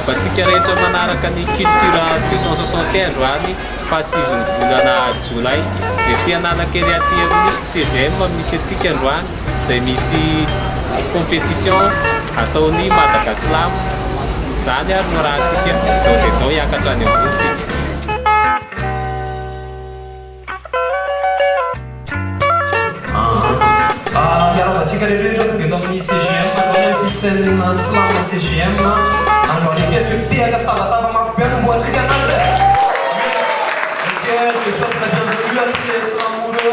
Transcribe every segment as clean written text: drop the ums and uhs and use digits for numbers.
abatsika rehetra manaraka ny culture 261 androany fa 7 volana jolay dia tia analakely aty amin'ny CGM misy atsika androany izay misy compétition ataony Madagasilamo zany ary no raha antsika izao dia izao hiakatra any ambosika. Miaravatsika rehetrarehetra tonga eto amin'ny CGM androany amin'ity scène slam CGM androany ity asio tehaka sy tavatava mafy be anomboantsika anazy. Je souhaite la bienvenue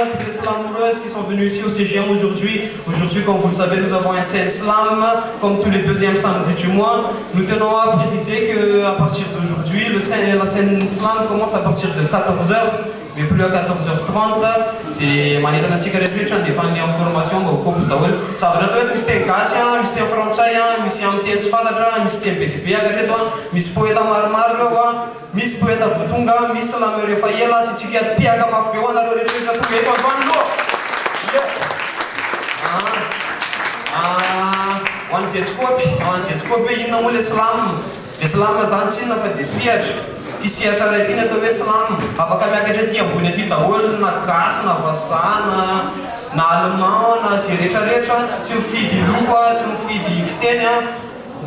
à tous les slamoureuses qui sont venus ici au CGM aujourd'hui. Aujourd'hui, comme vous le savez, nous avons un scène slam comme tous les deuxièmes samedis du mois. Nous tenons à préciser qu'à partir d'aujourd'hui, la scène slam commence à partir de 14h, mais plus à 14h30. Et manetana antsika rehetrarehetra dia efa ny information mba ho kopy daholo. Zavatra atao eto misy teny gasy, misy teny frantsay, misy amin'ny teny tsy fantatra, misy teny be dia be akatra eto, misy poeta maromaro reo, misy poeta voatonga, misy slameur efa ela sy tsika tiaka mafy be ho anareo rehetrarehetra tonga eto androany loha. Ho an'ny zetsikopy hoe inona moa le slam? Le slam zany tsy inona fa dia sihatra. Ty sihatra ray ty ny atao hoe slam. Afaka miakatra aty ambony aty daholo na gasy na vazaha na allemand na zay rehetrarehetra, tsy mifidy loko, tsy mifidy fiteny,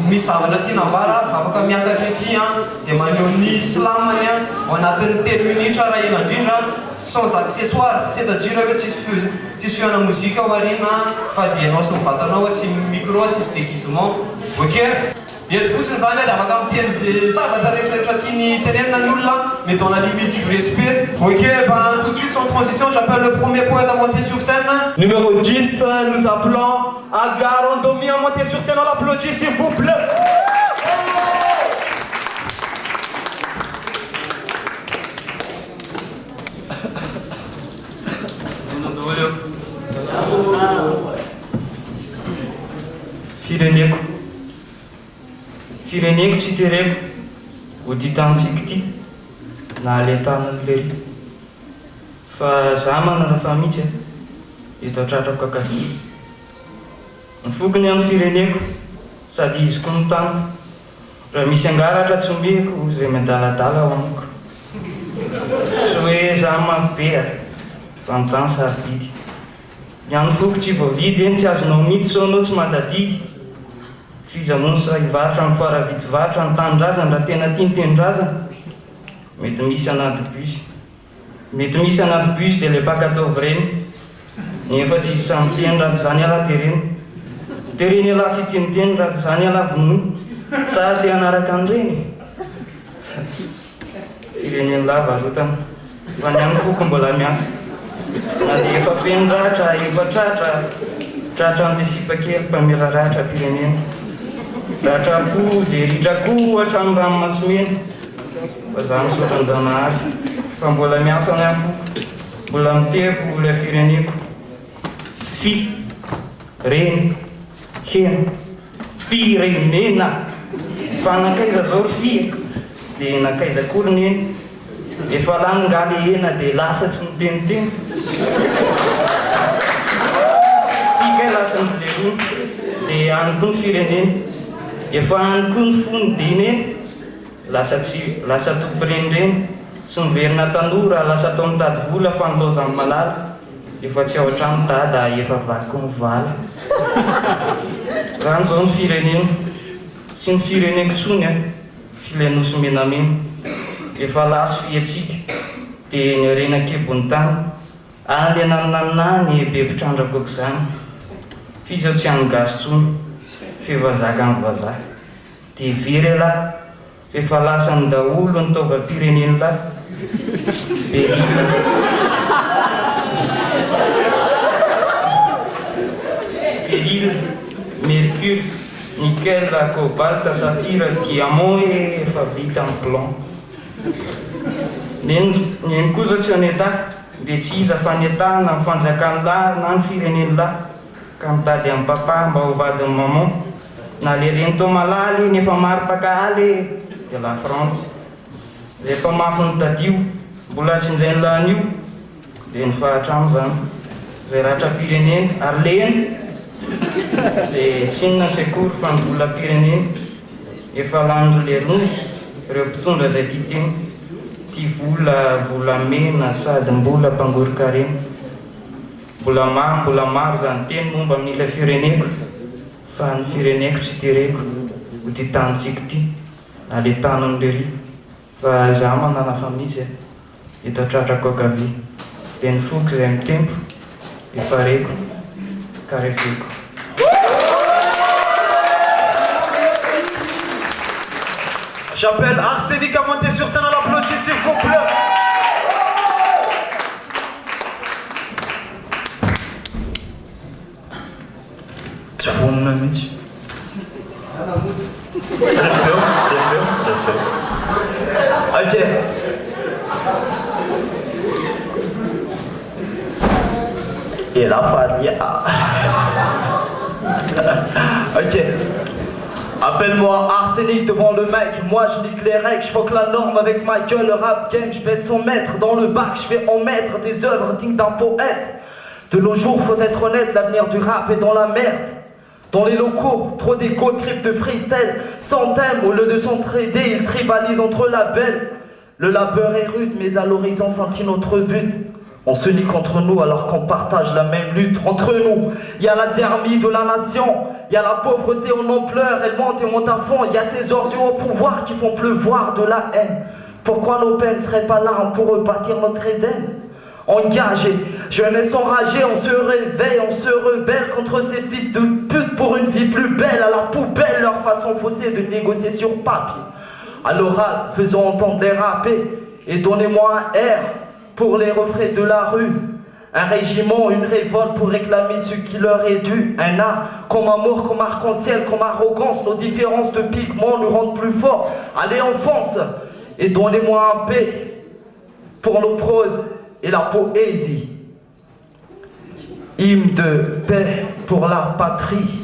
misy zavatra tiana ambara afaka miakatra aty dia maneho ny slamany ao anatin'ny 10 minitra raha ela indrindra, sans accessoire, c'est-à-dire hoe tsisy fioana mozika ao aoriana fa dia anao sy mivatanao sy micro, tsisy déguisement. Ok, eto fotsiny zany dia afaka miteny zay zavatra rehetrarehetra tiany tenenina ny olona, mais dans la limite du respect. Ok, ben tout de suite sans transition, j'appelle le premier poète à monter sur scène. Numéro 10, nous appelons Agar Andomi à monter sur scène. On l'applaudit s'il vous plaît. Fireneko tsy tereko ho ditantsika ity na aletanany le ry fa za manana fa mihitsy eto atratrako kakavy ny fokony amin'ny fireneko sady izy koa ny taniko raha misy angaratra tsy omeko zay miadaladala ao amiko tsy hoe za mafy be ary fa mitany sarobidy ihany foko tsy voavidy eny tsy azonao mity saonao tsy madadidy fizamonsa hivarotra amin'ny foaravidyvarotra ny tanindrazana raha tena tia ny tenindrazana mety misy anaty bus dia le mpakataovy reny nefa tsy izy samy teny raha zany ala tereny ala tsy tianyteny raha zany ala vonoiny sary te anaraka an'ireny fireneny lavarotana fa ny any foko mbola miasa na dia efa feny ratra efa tratra amin'ny sipakely mpamiraratra pirenena ratrapo dia ritrako hatramin'ny ranomasomena fa za misaotra an'Janahary fa mbola miasa ny any foko mbola miteko ilay fireneko firenena fa nakaiza zao ry fia dia nakaiza kory neny efa lany ngaly hena dia lasa tsy miteniteny fikay lasa ny lerony dia any koa ny firenena efa any koa ny fony dineny lasa tomporendreny sy miverina tanora lasa atao mitady vola fa nilozany malala efa tsy ao an-trano dada efa vaky mivala raha n'izao ny firenena sy ny fireneko tsony filenosy menamena efa lasy fiatsika dia ny arenakebony tany any anananany be mpitrandrako ako zany fizy ao tsy anygasy tsony fevazaka amin'ny vazaha dia very lahy fefa lasany daholo ny taovam-pireneny lahy Beryl, Mercure, nickel, cobalt, saphir, diamant efa vita amin'ny blanc. Neny koa zao tsy aneta dia tsy iza fanetahana ny fanjakany lahy na ny fireneny lahy ka mitady amin'ny papa mba ho vadiny maman na le reny tao malaly nefa maro pakahaly dia la France zay mpamafy ny tadio mbola tsy injay ny lahan'io dia ny fahatrano zany zay ratra-pireneny ary leny dia tsy inona ny sekory fa ny vola pireneny efa landro lerono ireo mpitondra izay ty teny ty volamena sady mbola mpangorokarena mbola maro zany teny momba amin'ilay fireneko fa ny fireneko tsy tereko ho ty tanitsika ty aletana am'lery fa za manana fa misy hitatratrako akavy dia ny foky izay mitempo ifareko ka refeko. J'appelle Arsenic à monter sur scène, on l'applaudit s'il vous plaît. Tu fous mon ami. Refeu. Ok. Et la famille. Ok. Appelle-moi Arsenic devant le mec, moi je nique les règles, je fuck la norme avec ma gueule, le rap game, je baisse 100 mètres dans le bac, je fais en mettre des œuvres dignes d'un poète. De nos jours, faut être honnête, l'avenir du rap est dans la merde. Dans les locaux, trop d'écho, trip de freestyle, sans thème, au lieu de s'entraider, ils se rivalisent entre labels. Le labeur est rude, mais à l'horizon scintille notre but. On se nique entre nous alors qu'on partage la même lutte. Entre nous, il y a la zermie de la nation. Il y a la pauvreté en ampleur, elle monte et monte à fond. Il y a ces ordures au pouvoir qui font pleuvoir de la haine. Pourquoi nos peines ne seraient pas là pour rebâtir notre Éden? Engagés, jeunesse enragée, on se réveille, on se rebelle contre ces fils de pute pour une vie plus belle. À la poubelle, leur façon faussée de négocier sur papier. À l'oral, faisons entendre les rappés et donnez-moi un R pour les refrains de la rue. Un régiment, une révolte pour réclamer ce qui leur est dû. Un art, comme amour, comme arc-en-ciel, comme arrogance. Nos différences de pigments nous rendent plus forts. Allez, enfonce et donnez-moi un P pour nos proses et la poésie. Hymne de paix pour la patrie.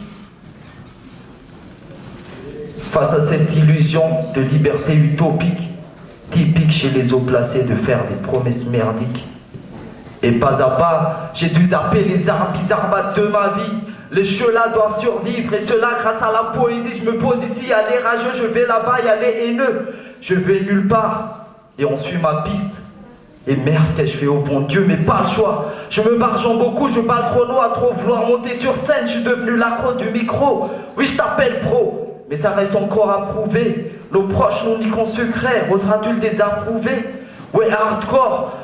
Face à cette illusion de liberté utopique, typique chez les hauts placés de faire des promesses merdiques. Et pas à pas, j'ai dû zapper les arts bizarres de ma vie. Les cheux-là doivent survivre et cela grâce à la poésie. Je me pose ici, aller rageux, je vais là-bas, y aller haineux. Je vais nulle part et on suit ma piste. Et merde, qu'ai-je fait au bon Dieu, mais pas le choix. Je me barge en beaucoup, je bats le chrono à trop vouloir monter sur scène. Je suis devenu l'accro du micro. Oui, je t'appelle pro, mais ça reste encore à prouver. Nos proches nous niquent en secret, oseras-tu le désapprouver? Ouais, hardcore.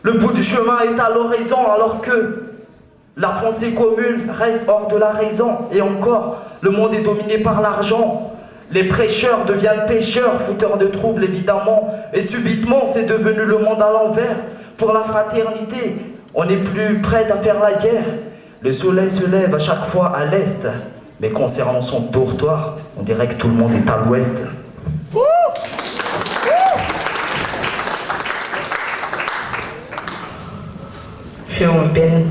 Le bout du chemin est à l'horizon alors que la pensée commune reste hors de la raison. Et encore, le monde est dominé par l'argent. Les prêcheurs deviennent pêcheurs, fouteurs de troubles évidemment. Et subitement, c'est devenu le monde à l'envers. Pour la fraternité, on n'est plus prêt à faire la guerre. Le soleil se lève à chaque fois à l'est. Mais concernant son dortoir, on dirait que tout le monde est à l'ouest. Feompeny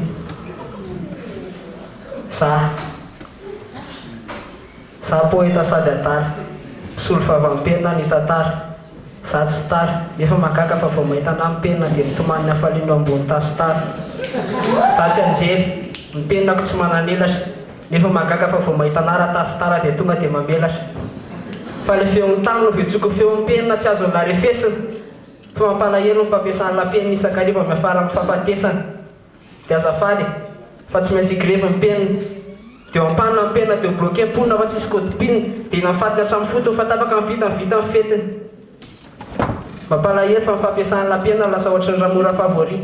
za poeta sady atara misolo favampena ny tantara za tsy tara nefa mahagaga fa vao mahita anahy mpenina dia mitomanina afaliano ambony tasy tara za tsy anjery mipenako tsy mananelatra nefa mahagaga fa vao mahita anahy raha tasy tara dia tonga dia mamelatra fa le feo tany no vetsoko feompenina tsy azo narefesina fa mampalahelo ny fampiasany lapenina isakariva miafara amin'ny fahafatesana dia azafady fa tsy maintsy grevy ny penina dia ampanina ny penina dia bloqué mponina fa tsisy kodipina dia nafatiny hatramin'ny fotony fa tapaka mivita ny fetiny mampalahelo fa ny fampiasany lapenina lasa ohatrany raha mora favori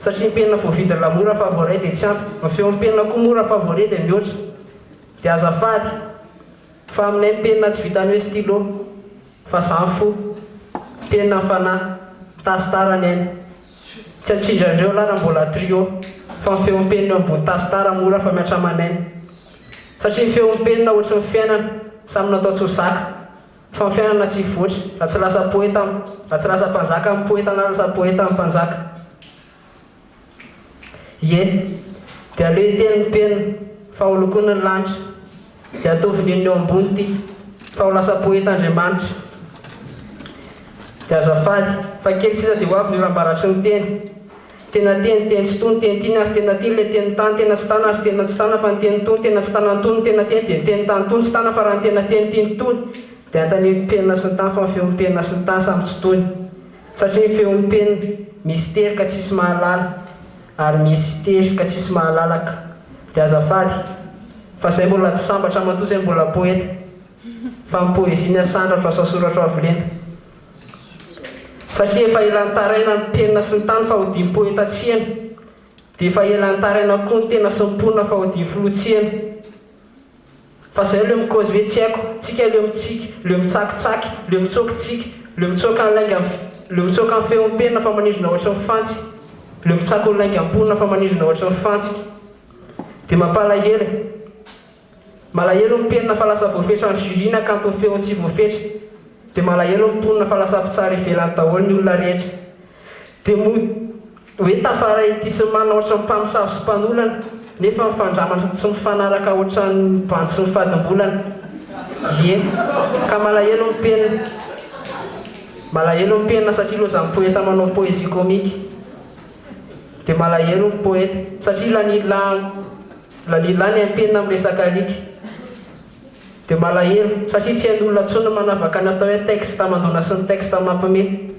satria ny penina voavidy la mora favori dia tsy ampy ny feo ny penina koa mora favori dia mihoatra dia azafady fa aminay ny penina tsy vitany hoe stylo fa zany fo penina ny fanahy tasy tarany ainy tsy atsindrandreo la raha mbola trio fa ny feo ny penina ambony tasy tara mora fa miatra manainy satria ny feo ny penina ohatry ny fiainana samy natao tsy ho zaka fa ny fiainana tsy voatra raha tsy lasa poeta raha tsy lasa mpanjaka amin'ny poeta na lasa poeta amin'ny mpanjaka ie dia aleo hiteny ny penina fa ho lokony ny lanitra dia ataoviny eo ambony ty fa ho lasa poeta Andriamanitra dia azafady fa kely sisa dia ho avy ny rambaratry ny teny sy tony teny tiny ary tena tiny le teny tany tena tsy tana ary tena tsy tana fa ny teny tony tena tsy tana tony tena teny dia ny teny tany tony tsy tana fa raha ny tena teny tiny tony dia antany penina sy ny tany fa feon'ny penina sy ny tany samy tsy tony satria feon'ny penina misy tery ka tsisy mahalala ary misy tery ka tsisy mahalalaka dia azafady fa zay mbola tsy sambatra matoa zay mbola poeta fa ny poezia ny asandratra asa soratra avolenta satria efa elan'ny taraina ny penina sy ny tany fa hodiny poeta tsiana dia efa elan'ny taraina koa ny tena sy ny ponina fa hodiny filotsiana fa zay leo mikozy hoe tsy haiko tsika leo mitsika leo mitsakitsaky leo mitsokytsika leo mitsoka nlainga leo mitsoka ny feon'ny penina fa manindrona ohatra ny fantsika leo mitsaka ny lainga amponina fa manindrona ohatra ny fantsika dia mampalahelo malahelo ny penina fa lasa voafetra ny jurina kanto ny feon'ny tsy voafetra dia malahelo ny ponina fa lasa pitsara ivelan'ny daholo ny olona rehetra dia hoe tafara ity sy manana ohatra ny mpamosavy sy mpanolana nefa mifandramatra tsy mifanaraka ohatra ny bandy sy ny fadim-bolana ie ka malahelo ny penina malahelo ny penina satria loha zany poeta manao poésie comique dia malahelo ny poeta satria lalilany ny penina miresaka alika dia malahelo satria tsy hain'olona tsony manavaka ny atao hoe texte mandona sy ny texte mampime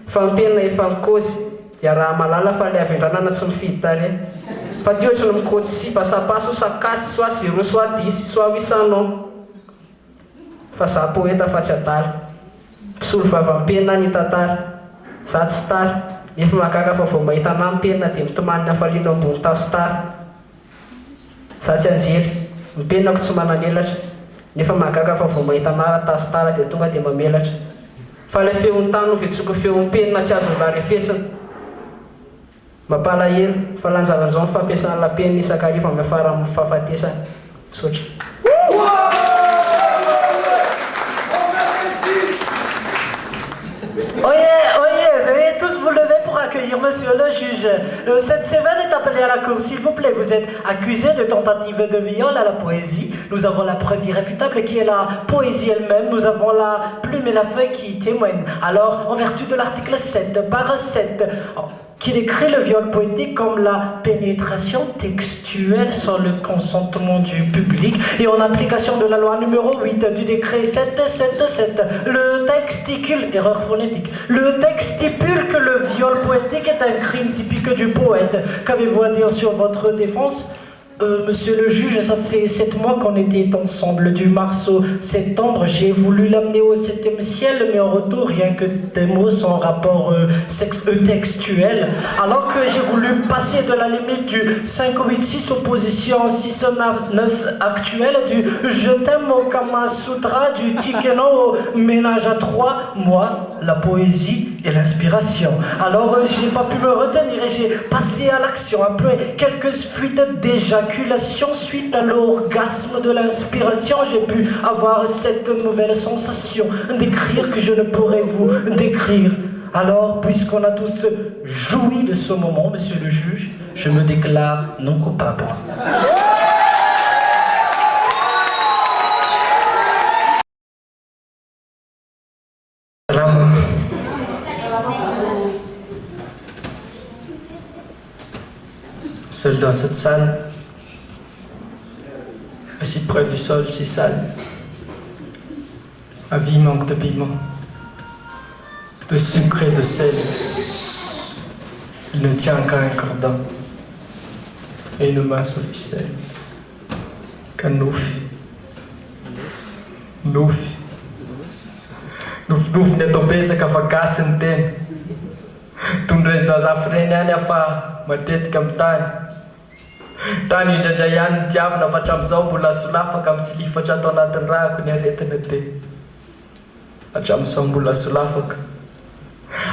fa ny penina efa mikozy dia raha malala fa le avendranana tsy mifidy tare fa ty ohatra ny mikoty sy basapaso sakasy soit 0 soit 10 soit 800 fa za poeta fa tsy adala mpisolo vavampenina ny tantara za tsy tara efa mahagaga fa vao mahita ana ny penina dia mitomanina falino ambony tasy tara za tsy anjery ny penako tsy mananelatra nefa mahagaga fa vao mahita ana tasy tara dia tonga dia mamelatra fa le feon'ny tany no vetsoko feon'ny penina tsy azo larefesina mampalahelo fa lanjalanjao ny fampiasana la penina isakarivo amin'ny afara amin'ny fahafatesana sotra. Veuillez tous vous lever pour accueillir monsieur le juge. Cette sévère est appelée à la cour, s'il vous plaît. Vous êtes accusé de tentative de viol à la poésie. Nous avons la preuve irréfutable qui est la poésie elle-même. Nous avons la plume et la feuille qui témoignent. Alors, en vertu de l'article 7, par 7, qui décrit le viol poétique comme la pénétration textuelle sans le consentement du public et en application de la loi numéro 8 du décret 777. Le texte stipule, erreur phonétique, le texte stipule que le viol poétique est un crime typique du poète. Qu'avez-vous à dire sur votre défense ? Monsieur le juge, ça fait 7 mois qu'on était ensemble, du mars au septembre. J'ai voulu l'amener au 7e ciel, mais en retour, rien que des mots sans rapport textuel. Alors que j'ai voulu passer de la limite du 5-8-6 aux positions 6-9 actuelles, du je t'aime au Kama Sutra, du Tikeno au ménage à 3, moi, la poésie et l'inspiration. Alors j'ai pas pu me retenir et j'ai passé à l'action après quelques fuites d'éjaculation suite à l'orgasme de l'inspiration. J'ai pu avoir cette nouvelle sensation d'écrire que je ne pourrais vous décrire. Alors, puisqu'on a tous joui de ce moment, monsieur le juge, je me déclare non coupable. Seul dans cette salle, assis près du sol si sale, ma vie manque de piment, de sucre et de sel. Il ne tient qu'à un cordon et une mince ficelle. Qu'un noufi. Nofinofi ny atao-betsaka fa gasy ny tena. Tondra ny zazafy reny ihany afa matetika amin'ny tany. Tany indraindray ihany ny diavina fa hatramin'izao mbola solafaka misilifatra atao anatin'ny rahako ny aretina tena. Hatramin'izao mbola solafaka.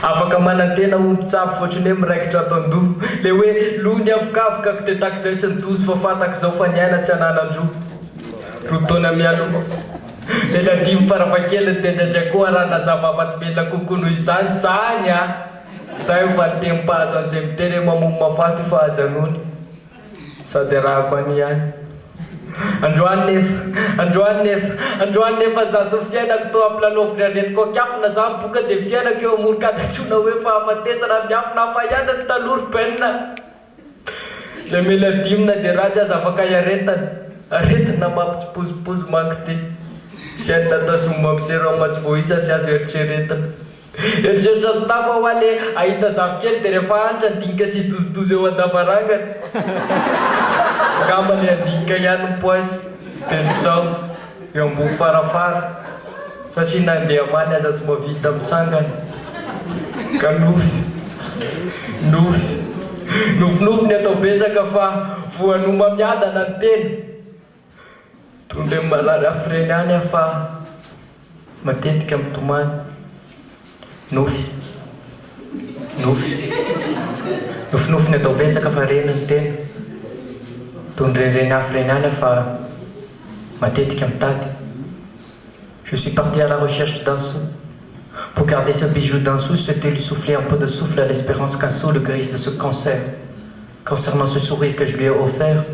Afaka manantena olo-tsapy ohatrany hoe miraikitra ato-ndoha. Le hoe lony avokavoka dia takizay tsy nidozo fa fantaka izao fa niaina tsy hananan-droa. Rotaona mialoha. Le ladimy farafahakeliny dia indraindray koa arahana zava-mahamelona kokoa noho izany zany a. Zay ho valim-pahazo an'izay miteny hoe mamono mafaty fa hajanony. Sady rahako any ihany. Androany nefa zaza fiainako to ampilaloviny aretiko akiafina za miboka dia fiainako eo amorokadatsona hoe fahafatesana miafina hafa ihany ny talory penina. Le meladimina dia ratsy aza afaka iaretina. Aretina mampitsipozipozy manko ty. Fiainata somma ampiseroa tsy voaisa tsy azo eritreretana. Eritreritra sy tafa ho ale ahita zafikely dia rehefa hanitra andinika sy dozidozy eo an-davarangana. Ngamba le andinika ihany ny poasy dia nizao eo ambony farafara satria nandeha many aza tsy mavita mitsangana. Ka nofinofy ny atao betsaka fa voanoma miadana ny tena. Tondre malary afireny any aho fa matetika mitomany. Nofinofy ny atao betsaka fa reny ny tena. Tondre reny afireny any aho fa matetika mitady. Je suis parti à la recherche d'un sou. Pour garder ce bijou d'un sou, souhaiter lui souffler un peu de souffle à l'espérance qu'un sou le guérisse de ce cancer. Concernant ce sourire que je lui ai offert,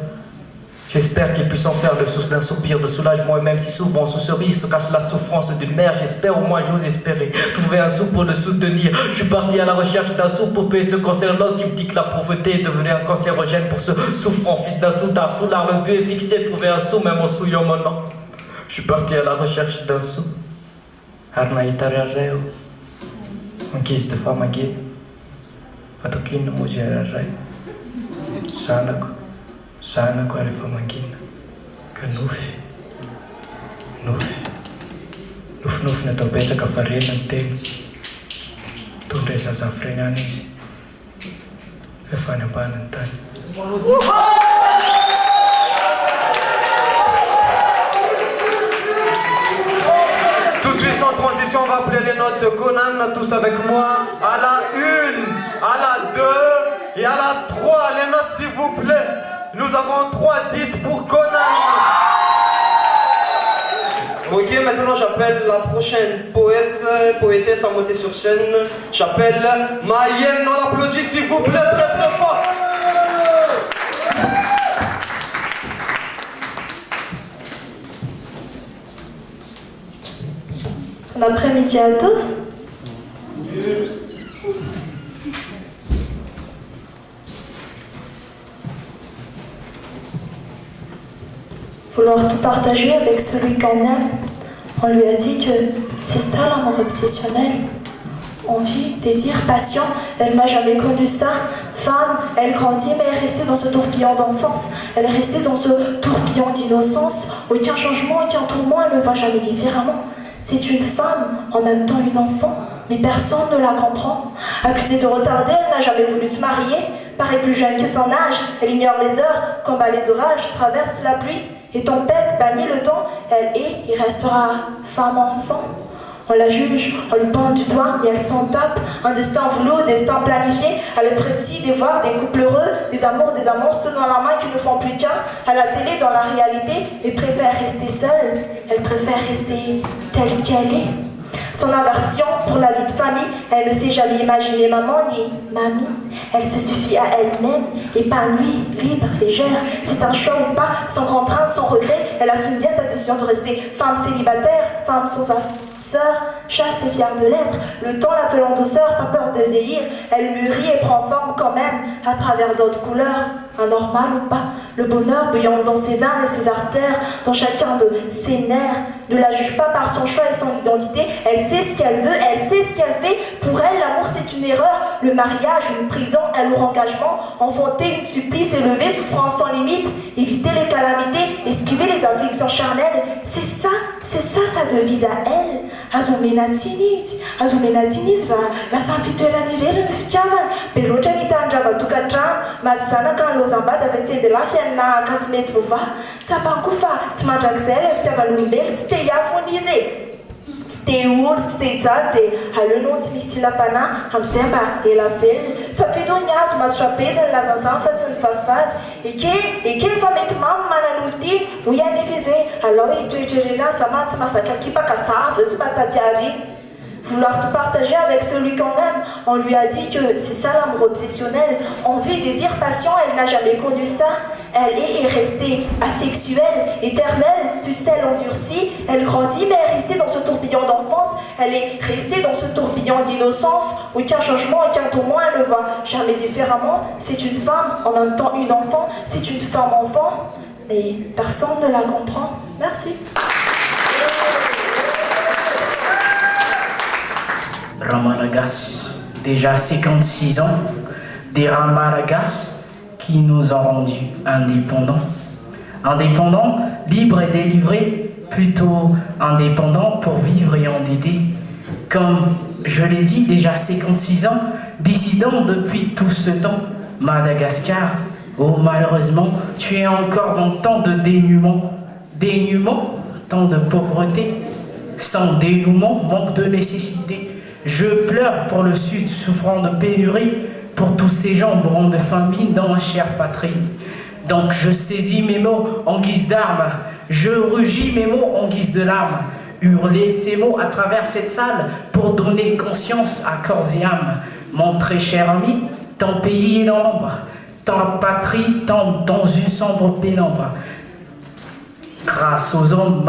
j'espère qu'il puisse en faire le source d'un soupir de soulagement. Et même si souvent sous ce rire se cache la souffrance d'une mère, j'espère, au moins j'ose espérer, trouver un sou pour le soutenir. Je suis parti à la recherche d'un sou pour payer ce cancer-là qui me dit que la pauvreté est devenue un cancérogène pour ce souffrant fils d'un soulard. Le but est fixé, trouver un sou, même en souillant mon nom. Je suis parti à la recherche d'un sou. Arnaïta Rareo, en guise de femme à guide. Fatokino Mouziararay. Sanako rehefa mangina. Ka nofinofy ny atao betsaka fa rena ny tena. Tondre zazafy reny any izy. Rehefa any ambany ny tany. Tout de suite sans transition, on va appeler les notes de Conan, tous avec moi. À la 1, à la 2 et à la 3. Les notes s'il vous plaît. Nous avons 3-10 pour Conan. Ok, maintenant j'appelle la prochaine poétesse à monter sur scène. J'appelle Mayenne, on l'applaudit s'il vous plaît très très fort. Bon après-midi à tous. Vouloir tout partager avec celui qu'on aime, on lui a dit que c'est ça l'amour obsessionnel. Envie, désir, passion, elle n'a jamais connu ça. Femme, elle grandit mais elle est restée dans ce tourbillon d'enfance. Elle est restée dans ce tourbillon d'innocence. Aucun changement, aucun tourment, elle ne voit jamais différemment. C'est une femme, en même temps une enfant, mais personne ne la comprend. Accusée de retarder, elle n'a jamais voulu se marier. Paraît plus jeune que son âge, elle ignore les heures, combat les orages, traverse la pluie et tempête, bannit le temps. Elle est et restera femme-enfant. On la juge, on lui pointe du doigt, mais elle s'en tape. Un destin voulu, destin planifié. Elle est précise des voir, des couples heureux, des amours, des amants se tenant la main qui ne font plus qu'un. À la télé, dans la réalité, elle préfère rester seule. Elle préfère rester telle qu'elle est. Son aversion pour la vie de famille, elle ne s'est jamais imaginée maman ni mamie. Elle se suffit à elle-même, épanouie, libre, légère. C'est un choix ou pas, sans contrainte, sans regret. Elle assume bien sa décision de rester femme célibataire, femme sans sœur, chaste et fière de l'être. Le temps l'appelle en douceur, pas peur de vieillir. Elle mûrit et prend forme quand même, à travers d'autres couleurs. Anormal ou pas, le bonheur bouillant dans ses veines et ses artères, dans chacun de ses nerfs. Ne la juge pas par son choix et son identité. Elle sait ce qu'elle veut, elle sait ce qu'elle fait. Pour elle, l'amour c'est une erreur. Le mariage, une prison, un lourd engagement. Enfanter, une supplice, élever, souffrance sans limite. Éviter les calamités, esquiver les afflictions charnelles. C'est ça sa devise à elle. Azomenatinis, la sanfitoerany irery ny fitiavana. Be loatra ny hitandrava tokantrano, maty zanaka ny lozam-bady avy atsy de lafy na akatsy mety vova. Tsapany koa fa tsy mandrakizay ilay fitiavan'olombelo, tsy te hiafony izy e. Tsy te olo, tsy te hijaly dia aleonao tsy misy silam-panahy amin'izay mba ela velona. Safidy ny azo mahasotrapezany lazan'izany fa tsy nivazivazy. Ekeny fa mety mamy manan'olo ty no ihany nefa izy hoe alao hitoetrerena zamany tsy masaka kipa ka za avy tsy matady ariny. Vouloir tout partager avec celui qu'on aime, on lui a dit que c'est ça l'amour obsessionnel. Envie, désir, passion, elle n'a jamais connu ça. Elle est restée asexuelle, éternelle, pucelle endurcie. Elle grandit mais elle est restée dans ce tourbillon d'enfance. Elle est restée dans ce tourbillon d'innocence. Aucun changement, aucun tourment, elle ne voit jamais différemment. C'est une femme, en même temps une enfant. C'est une femme enfant, mais personne ne la comprend. Merci. Ramadagas, déjà 56 ans, des Ramadagas qui nous ont rendus indépendants. Indépendants, libres et délivrés, plutôt indépendants pour vivre et endetter. Comme je l'ai dit, déjà 56 ans, dissident depuis tout ce temps, Madagascar, oh malheureusement, tu es encore dans tant de dénuement. Dénuement, tant de pauvreté, sans dénouement, manque de nécessité. Je pleure pour le Sud souffrant de pénurie, pour tous ces gens mourant de famine dans ma chère patrie. Donc je saisis mes mots en guise d'armes, je rugis mes mots en guise de larmes, hurler ces mots à travers cette salle pour donner conscience à corps et âme. Mon très cher ami, ton pays est dans l'ombre, ta patrie tombe dans une sombre pénombre. Grâce aux hommes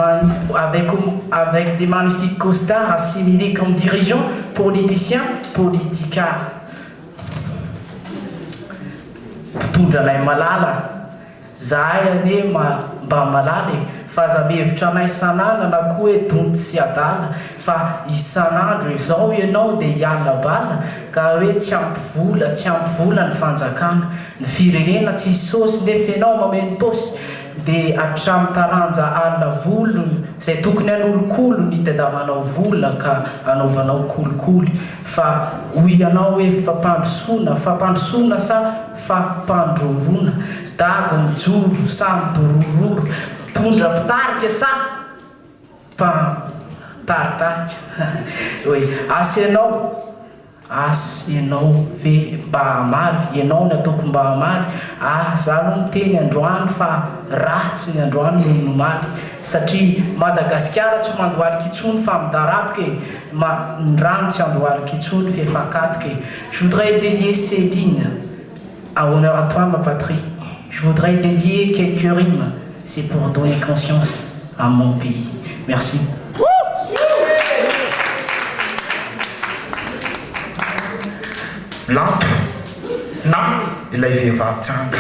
avec des magnifiques costards assimilés comme dirigeants, politiciens, politicards. Tondralay malala, zahay ane mba malala fa aza mihevitra anay isan'andro na koa hoe donto sy adala fa isan'andro izao ianao dia hiala bala ka hoe tsy ampy vola ny fanjakana ny firenena tsy sosy nefa ianao mameno posy dia hatramin'ny taranja alina volony izay tokony an'olokolo nitadavanao vola ka anaovanao kolikoly fa hoy ianao hoe fampandrosoana sa fampandrorona dago mijoro sa midorororo tondra mpitarika sa mpantaritarika hoe asy ianao ve mba hamaly ianao ny ataoko mba hamaly za aloha miteny androany fa ratsy ny androany noho nomaly satria Madagasikara tsy mandohalika intsony fa midarabika ny rano tsy andohalika intsony fa efa akatoka. Je voudrais dédier ces lignes à honneur à toi ma patrie. Je voudrais dédier quelques rimes, c'est pour donner conscience à mon pays. Merci. Lanto na ilay vehivavy tsanga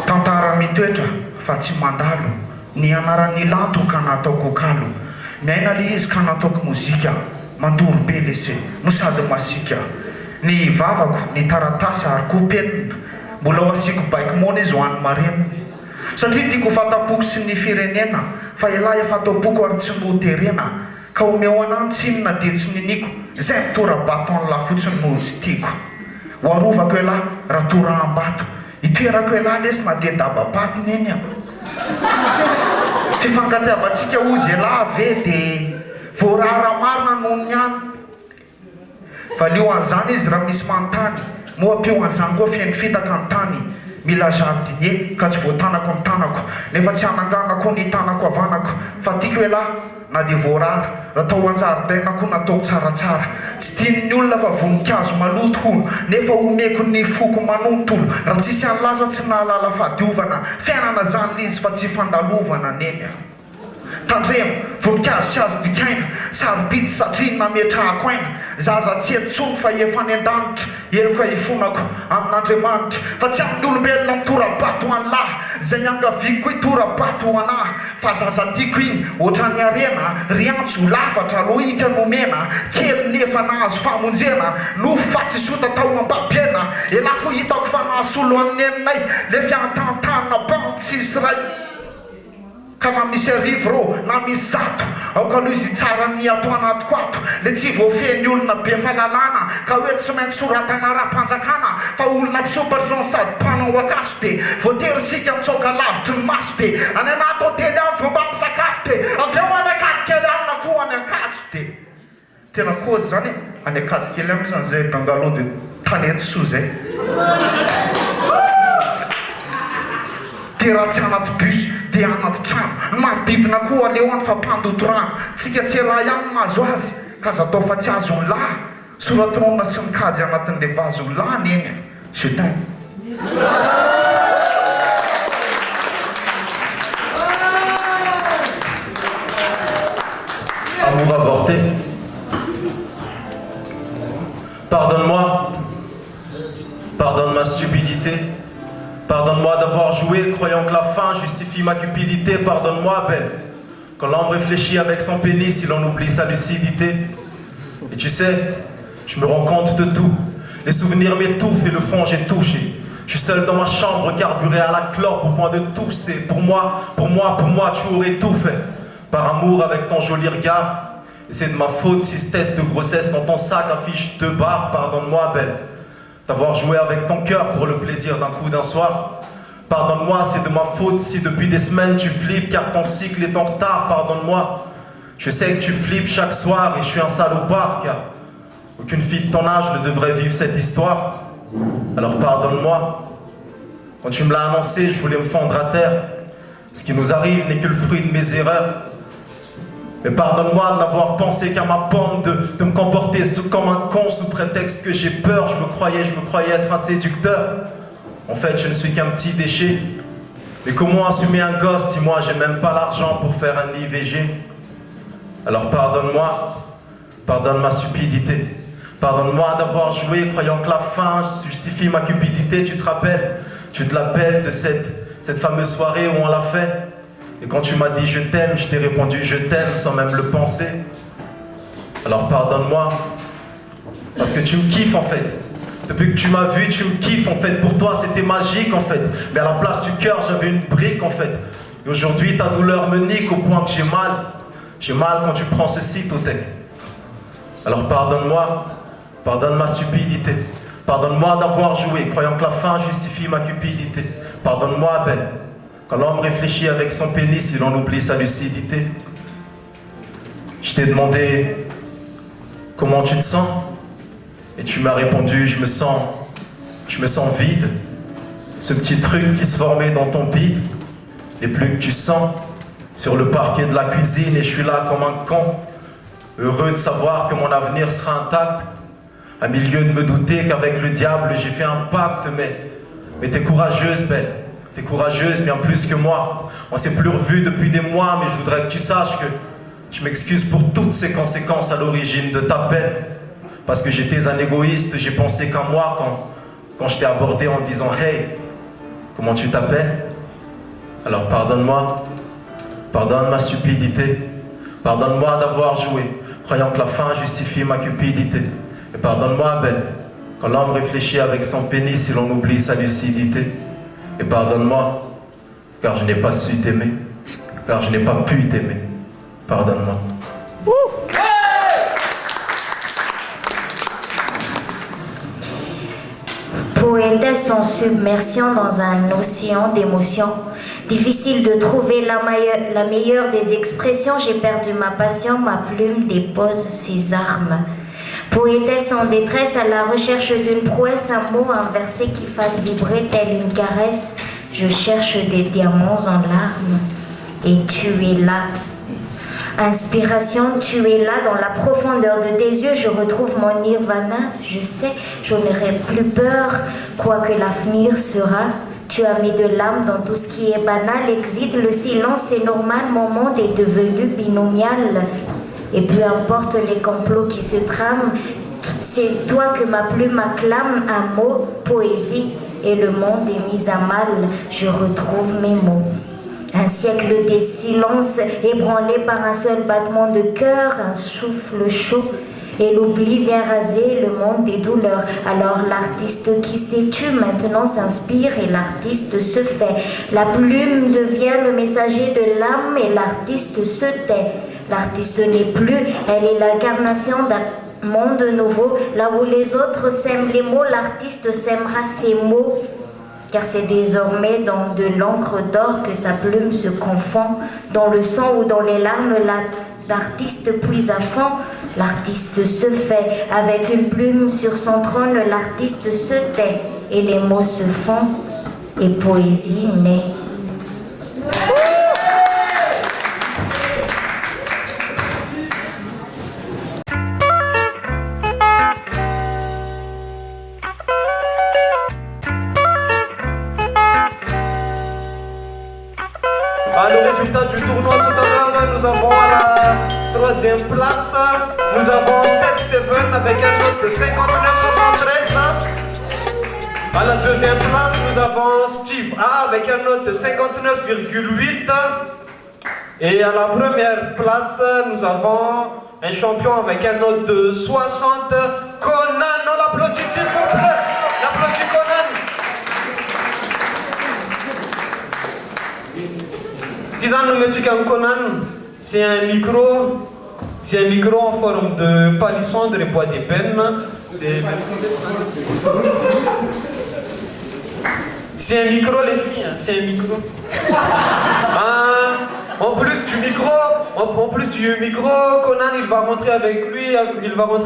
tantara mitoetra fa tsy mandalo ny anaran'ny lanto ka nataoko kalo miaina le izy ka nataoko mozika mandoro be lese no sady masika ny vavako ny taratasy ary koa penina mbola ho asiako baiko mona izy ho any maremina satria tiako fatapoko sy ny firenena fa ilahy fatapoko ary tsy moterena ka omeo anany tsinona dia tsy niniko izay mitorabato an'lahy fotsiny no tsy tiako ho arovako elahy raha tora ambato itoerako elahy lesy na dia dababato neny ako fifangatiavantsika ozy elahy ave dia voarara marina noho ny any fa leo an'izany izy raha misy manontany moampio an'izany koa fiaino fitaka ny tany mila jardinier ka tsy voatanako ny tanako nefa tsy ananganako ny tanako avanako fa tiako elahy na dia voarara raha tao an-jaridainako natao tsaratsara tsy tian'ny olona fa voninkazo maloto hono nefa omeko ny foko manontolo raha tsisy an'laza tsy nahalala fahadiovana fiainana zany lizy fa tsy fandalovana neny tandremo voninkazo tsy azo dikaina sarobity satria nametrahako aina zaza tsy etsony fa efa ny an-danitra eloka ifonako amin'Andriamanitra fa tsy amin'ny olombelona mitorabato an'lahy zay angaviko hitorabato anahy fa zaza tiako iny ohatrany arena riantso lavatra lohika nomena kely nefa nahazo famonjena no fatsisota tao ambabena elako hitako fa nahasolo anneninay le fiantantanina bantsisy ray ka na misy arivo rô na misy zato aoka aloha izy tsara ny ato anatiko ato le tsy voafeny olona be fahalalana ka hoe tsy maintsy soratana raha-mpanjakana fa olona mpisopatran sady mpanao akaso de voatery sika mitsoka lavitry ny maso de any anaty hôtely any fomba misakafo de avy eo any akadikely any na koa any ankatso de tena kozy zany any akadikely any zany zay bangalo de tanety so zay de raha tsy anaty bus dia anaty trano manodidina koa aleo any fa mpandoto rano tsika sela ihany mahazo azy ka za atao fa tsy azo ny lahy soratonona sy mikajy anatin'le vazo ny lahy neny je t'aime. Amour avorté. Pardonne-moi. Pardonne ma stupidité. Pardonne Pardonne-moi d'avoir joué, croyant que la fin justifie ma cupidité. Pardonne-moi, belle. Quand l'homme réfléchit avec son pénis, il en oublie sa lucidité. Et tu sais, je me rends compte de tout. Les souvenirs m'étouffent et le fond j'ai touché. Je suis seul dans ma chambre, carburé à la clope, au point de tousser. Pour moi, tu aurais tout fait. Par amour avec ton joli regard. Et c'est de ma faute si ce test de grossesse dans ton sac affiche 2 barres. Pardonne-moi, belle, d'avoir joué avec ton cœur pour le plaisir d'un coup d'un soir. Pardonne-moi, c'est de ma faute si depuis des semaines tu flippes car ton cycle est en retard. Pardonne-moi, je sais que tu flippes chaque soir et je suis un salopard car aucune fille de ton âge ne devrait vivre cette histoire. Alors pardonne-moi, quand tu me l'as annoncé, je voulais me fondre à terre. Ce qui nous arrive n'est que le fruit de mes erreurs. Mais pardonne-moi de n'avoir pensé qu'à ma pomme, de me comporter comme un con sous prétexte que j'ai peur. Je me croyais être un séducteur. En fait, je ne suis qu'un petit déchet. Mais comment assumer un gosse? Dis-moi, j'ai même pas l'argent pour faire un IVG. Alors pardonne-moi, pardonne ma stupidité. Pardonne-moi d'avoir joué croyant que la fin justifie ma cupidité. Tu te rappelles de cette fameuse soirée où on l'a fait? Et quand tu m'as dit je t'aime, je t'ai répondu je t'aime sans même le penser. Alors pardonne-moi, parce que tu me kiffes en fait. Depuis que tu m'as vu, tu me kiffes en fait. Pour toi c'était magique en fait. Mais à la place du cœur, j'avais une brique en fait. Et aujourd'hui ta douleur me nique au point que j'ai mal. J'ai mal quand tu prends ce Cytotec. Alors pardonne-moi, pardonne ma stupidité. Pardonne-moi d'avoir joué, croyant que la fin justifie ma cupidité. Pardonne-moi, belle. Quand l'homme réfléchit avec son pénis, il en oublie sa lucidité. Je t'ai demandé comment tu te sens et tu m'as répondu je me sens vide. Ce petit truc qui se formait dans ton bide et plus que tu sens sur le parquet de la cuisine et je suis là comme un con, heureux de savoir que mon avenir sera intact, à milieu de me douter qu'avec le diable j'ai fait un pacte. Mais t'es courageuse, belle. T'es courageuse bien plus que moi. On s'est plus revus depuis des mois, mais je voudrais que tu saches que je m'excuse pour toutes ces conséquences à l'origine de ta peine. Parce que j'étais un égoïste, j'ai pensé qu'à moi quand je t'ai abordé en disant « Hey, comment tu t'appelles ?» Alors pardonne-moi, pardonne ma stupidité, pardonne-moi d'avoir joué, croyant que la fin justifie ma cupidité. Et pardonne-moi, belle, quand l'homme réfléchit avec son pénis, il en oublie sa lucidité. Et pardonne-moi, car je n'ai pas su t'aimer, car je n'ai pas pu t'aimer. Pardonne-moi. Poétesse en submersion dans un océan d'émotions. Difficile de trouver la meilleure des expressions. J'ai perdu ma passion, ma plume dépose ses armes. Poétesse en détresse à la recherche d'une prouesse, un mot, un verset qui fasse vibrer telle une caresse. Je cherche des diamants en larmes et tu es là. Inspiration, tu es là dans la profondeur de tes yeux. Je retrouve mon nirvana. Je sais, je n'aurai plus peur, quoi que l'avenir sera. Tu as mis de l'âme dans tout ce qui est banal. Exit le silence, c'est normal. Mon monde est devenu binomial. Et peu importe les complots qui se trament, c'est toi que ma plume acclame. Un mot, poésie, et le monde est mis à mal. Je retrouve mes mots. Un siècle des silences ébranlé par un seul battement de cœur, un souffle chaud. Et l'oubli vient raser le monde des douleurs. Alors l'artiste qui s'est tu maintenant s'inspire et l'artiste se fait. La plume devient le messager de l'âme et l'artiste se tait. L'artiste n'est plus, elle est l'incarnation d'un monde nouveau. Là où les autres sèment les mots, l'artiste sèmera ses mots. Car c'est désormais dans de l'encre d'or que sa plume se confond. Dans le sang ou dans les larmes, l'artiste puise à fond. L'artiste se fait. Avec une plume sur son trône, l'artiste se tait. Et les mots se font. Et poésie naît. Le résultat du tournoi tout à l'heure, nous avons à la 3e place, nous avons 7-7 avec un note de 59-73. À la deuxième place, nous avons Steve A avec une note de 59,8. Et à la première place, nous avons un champion avec une note de 60, Conan. On l'applaudit s'il vous plaît. L'applaudit Conan. Disons-nous, Mexicain Conan, c'est un micro en forme de palissandre et bois d'épine. C'est un micro, les filles, hein, c'est un micro. En plus du micro, Conan, il va rentrer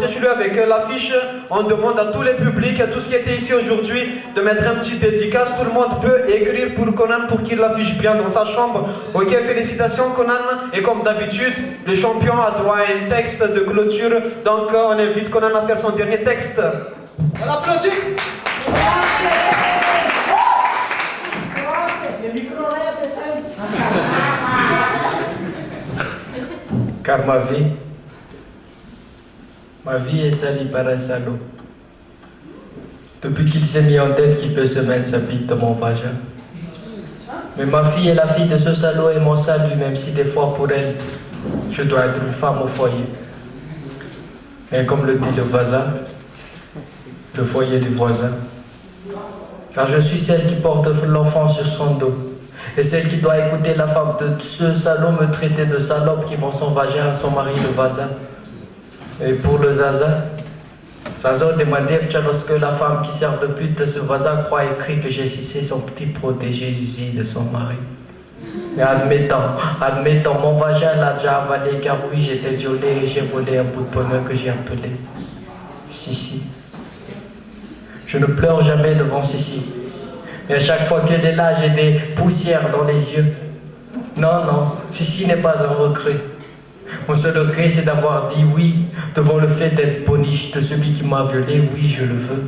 chez lui avec l'affiche. On demande à tous les publics, à tous ceux qui étaient ici aujourd'hui, de mettre un petit dédicace. Tout le monde peut écrire pour Conan pour qu'il l'affiche bien dans sa chambre. Ok, félicitations Conan. Et comme d'habitude, le champion a droit à un texte de clôture. Donc on invite Conan à faire son dernier texte. On l'applaudit. Car ma vie est salie par un salaud. Depuis qu'il s'est mis en tête qu'il peut se mettre sa bite dans mon vagin. Mais ma fille est la fille de ce salaud et mon salut, même si des fois pour elle, je dois être une femme au foyer. Et comme le dit le voisin, le foyer du voisin. Car je suis celle qui porte l'enfant sur son dos. Et celle qui doit écouter la femme de ce salaud me traiter de salope qui vend son vagin à son mari le voisin. Et pour le zaza, Sazo demandait lorsque la femme qui sert de pute de ce voisin croit écrit que j'ai cissé son petit protégé Zizi de son mari. Mais admettant, mon vagin l'a déjà avalé car oui, j'étais violée et j'ai volé un bout de bonheur que j'ai appelé Sissi. Je ne pleure jamais devant Sissi. Mais à chaque fois qu'elle est là, j'ai des poussières dans les yeux. Non, Sissi n'est pas un regret. Mon seul regret, c'est d'avoir dit oui devant le fait d'être boniche de celui qui m'a violé. Oui, je le veux.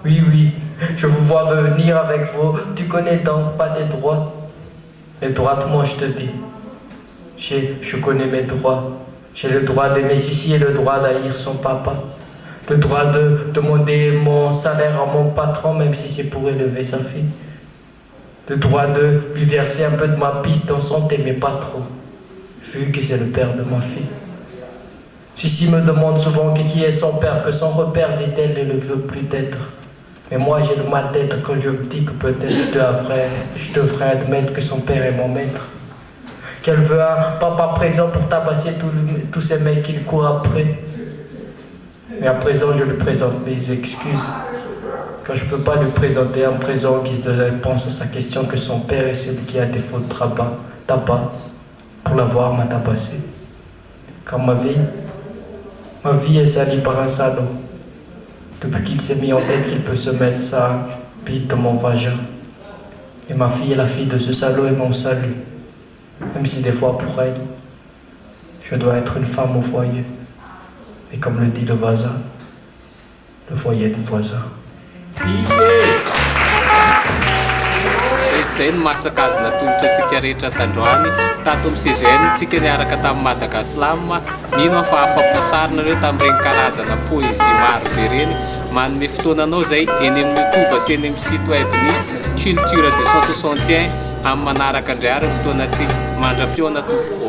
Oui, je vous vois venir avec vous. Tu connais donc pas tes droits. Les droits, moi je te dis. Je connais mes droits. J'ai le droit d'aimer Sissi et le droit d'haïr son papa. Le droit de demander mon salaire à mon patron, même si c'est pour élever sa fille. Le droit de lui verser un peu de ma piste dans son thé, mais pas trop, vu que c'est le père de ma fille. Sissi me demande souvent qui est son père, que son repère, dit-elle, ne le veut plus d'être. Mais moi, j'ai le mal d'être quand je me dis que peut-être je devrais admettre que son père est mon maître. Qu'elle veut un papa présent pour tabasser tous ces mecs qui courent après. Mais à présent, je lui présente mes excuses. Quand je ne peux pas lui présenter un présent en guise de réponse à sa question que son père est celui qui a défaut de tabac pour l'avoir m'a tabassé. Car ma vie est salie par un salaud. Depuis qu'il s'est mis en tête qu'il peut se mettre sa bite dans mon vagin. Et ma fille est la fille de ce salaud et mon salut. Même si des fois pour elle, je dois être une femme au foyer. Et comme le dit le voisin, le foyer du voisin. Zay ny masakazona tolotra antsika rehetra tandroany tato amin'ny CGN tsika niaraka tamin'ny Madagaslam mino fa afapo tsara nareo tamin'ireny karazana poésie maro be reny manome fotoananao zay eny amin'ny YouTube sy eny amin'ny site webny Culture 261 amin'ny manaraka indray ary fotoanantsika mandram-pioana tompoko.